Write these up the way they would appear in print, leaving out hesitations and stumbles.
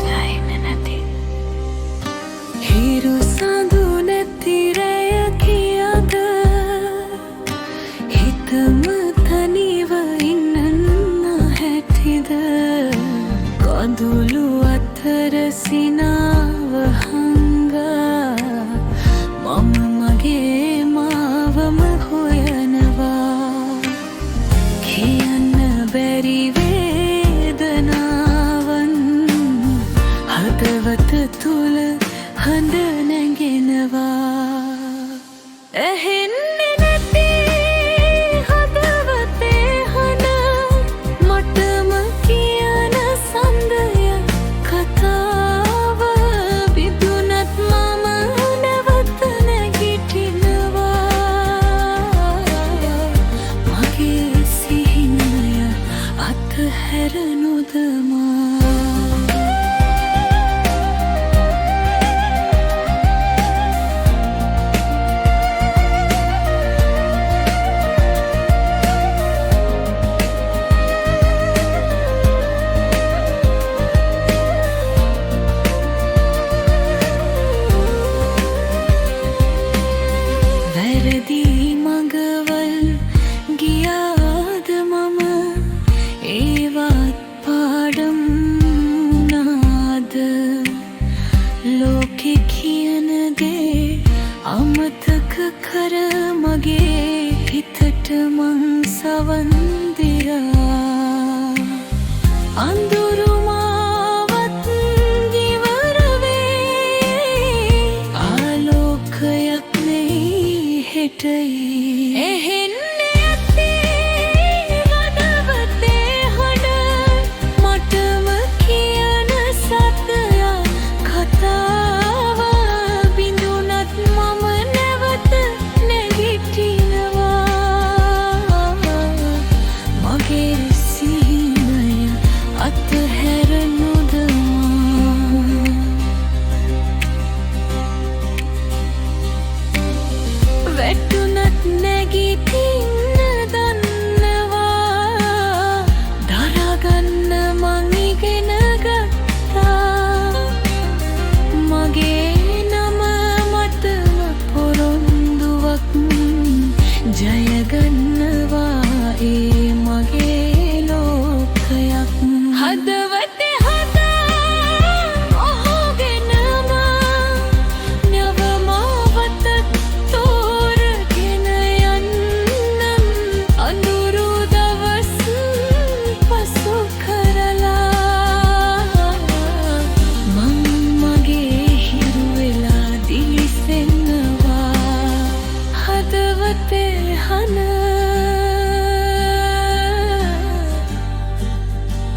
වෙලායින්න නැති හිරු සඳු නැති රැය කියද හිතම තනිව ඉන්න හැටිද කඳුළු අතර සිනාව හංගා මම මගේ මාවම හොයනවා කියන්න බැරි වේදනාවන් හදවත තුල හඬ නැගෙනවා ඇහෙන්නේ නැති හදවතේ හඬ මටම කියන සඳය කතාව බිඳුනත් මම නැවත නැගිටිනවා මගේ සිහිනය අතහැර නොදමා වැරදි මඟවල් ගියාද මම ඒවත් පාඩම් වුණාද ලෝකෙ කියන දේ අමතක කර මගේ හිතට මං සවන් දිරා අඳුරු මාවත් ඉවර වේ ආලෝකයක් හෙටයි එහෙන්නේ ඇති හදවතේ හඬ මටම කියන සත්‍යය කතාව බිඳුනත් මම නැවත නැගිටිනවා මගේ සිහිනය අතහැර නොදමා වැටුනත් නැගිටින්න දන්නවා දරාගන්න මං ඉගෙන ගත්තා මගේ නම මටම පොරොන්දුවක් ජයගන්නවා ඒ මගේ ලෝකයක් හදවතේ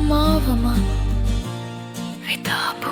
මාවම විතාපු